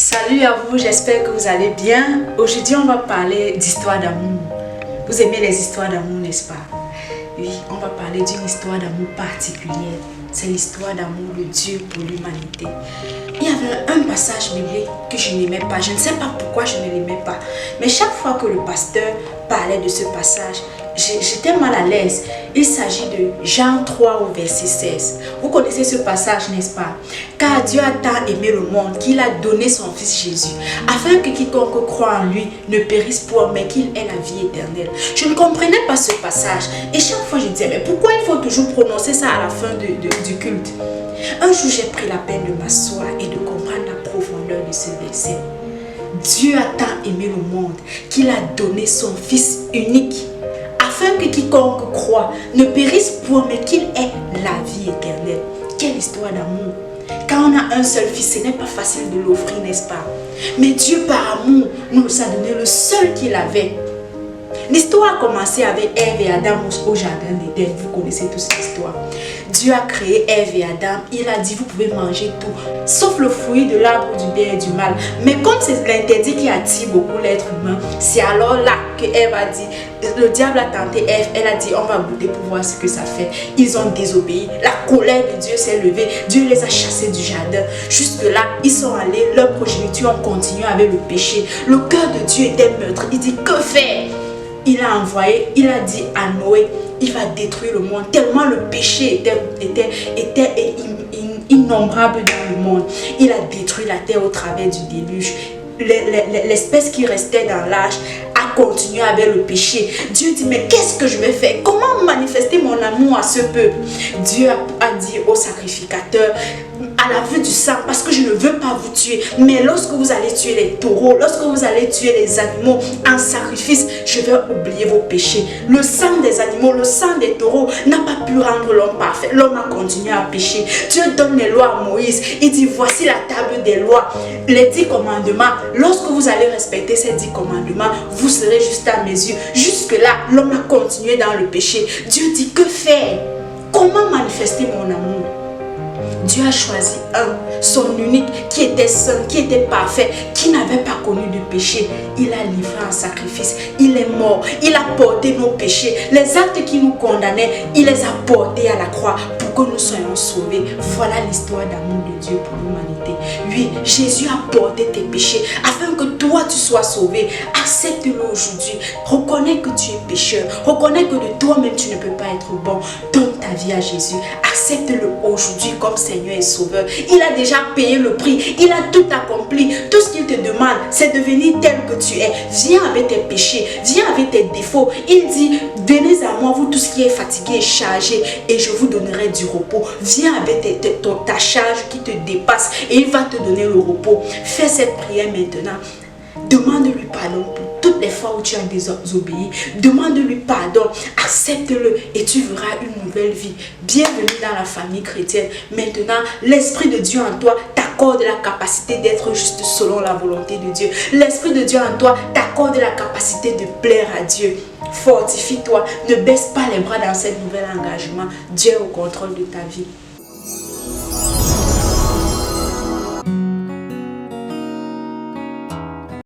Salut à vous, j'espère que vous allez bien. Aujourd'hui, on va parler d'histoire d'amour. Vous aimez les histoires d'amour, n'est-ce pas? Oui, on va parler d'une histoire d'amour particulière. C'est l'histoire d'amour de Dieu pour l'humanité. Il y avait un passage biblique que je n'aimais pas. Je ne sais pas pourquoi je ne l'aimais pas. Mais chaque fois que le pasteur parlait de ce passage, j'étais mal à l'aise. Il s'agit de Jean 3 au verset 16. Vous connaissez ce passage, n'est-ce pas? Car Dieu a tant aimé le monde qu'il a donné son Fils Jésus, afin que quiconque croit en lui ne périsse point, mais qu'il ait la vie éternelle. Je ne comprenais pas ce passage. Et chaque fois, je disais, mais pourquoi il faut toujours prononcer ça à la fin du culte? Un jour, j'ai pris la peine de m'asseoir et de comprendre la profondeur de ce verset. Dieu a tant aimé le monde qu'il a donné son Fils unique, afin que quiconque croit ne périsse point, mais qu'il ait la vie éternelle. Quelle histoire d'amour! Quand on a un seul fils, ce n'est pas facile de l'offrir, n'est-ce pas? Mais Dieu, par amour, nous a donné le seul qu'il avait. L'histoire a commencé avec Ève et Adam au jardin d'Éden. Vous connaissez tous l'histoire. Dieu a créé Ève et Adam. Il a dit, vous pouvez manger tout, sauf le fruit de l'arbre du bien et du mal. Mais comme c'est l'interdit qui attire beaucoup l'être humain, c'est alors là que Ève a dit, le diable a tenté Ève. Elle a dit, on va goûter pour voir ce que ça fait. Ils ont désobéi. La colère de Dieu s'est levée. Dieu les a chassés du jardin. Jusque-là, ils sont allés. Leur progéniture ont continué avec le péché. Le cœur de Dieu était meurtri. Il dit, que faire? Il a envoyé, il a dit à Noé, il va détruire le monde. Tellement le péché était innombrable dans le monde. Il a détruit la terre au travers du déluge. L'espèce qui restait dans l'âge a continué avec le péché. Dieu dit, mais qu'est-ce que je vais faire? Comment manifester mon amour à ce peuple? Dieu a dit au sacrificateur, à la vue du sang, parce que je ne veux pas vous tuer, mais lorsque vous allez tuer les taureaux, lorsque vous allez tuer les animaux en sacrifice, je vais oublier vos péchés. Le sang des animaux, le sang des taureaux n'a pas pu rendre l'homme parfait. L'homme a continué à pécher. Dieu donne les lois à Moïse. Il dit, voici la table des lois, les 10 commandements. Lorsque vous allez respecter ces 10 commandements, vous serez juste à mes yeux. Jusque-là, l'homme a continué dans le péché. Dieu dit, que faire? Comment manifester mon amour? Dieu a choisi son unique, qui était saint, qui était parfait, qui n'avait pas connu de péché. Il a livré en sacrifice. Il est mort. Il a porté nos péchés. Les actes qui nous condamnaient, il les a portés à la croix pour que nous soyons sauvés. Voilà l'histoire d'amour de Dieu pour l'humanité. Oui, Jésus a porté tes péchés afin que toi tu sois sauvé. Accepte-le aujourd'hui. Reconnais que tu es pécheur. Reconnais que de toi-même tu ne peux pas être bon. Donne ta vie à Jésus. Accepte-le aujourd'hui comme Seigneur et Sauveur. Il a déjà payé le prix. Il a tout accompli. Tout ce qu'il te demande, c'est de venir tel que tu es. Viens avec tes péchés. Viens avec tes défauts. Il dit, venez à moi, vous tous qui êtes fatigués et chargés, et je vous donnerai du repos. Viens avec ta charge qui te dépasse et il va te donner le repos. Fais cette prière maintenant. Demande-lui pardon pour toutes les fois où tu as désobéi. Demande-lui pardon. Accepte-le et tu verras une nouvelle vie. Bienvenue dans la famille chrétienne. Maintenant, l'Esprit de Dieu en toi t'accorde la capacité d'être juste selon la volonté de Dieu. L'Esprit de Dieu en toi t'accorde la capacité de plaire à Dieu. Fortifie-toi. Ne baisse pas les bras dans ce nouvel engagement. Dieu est au contrôle de ta vie.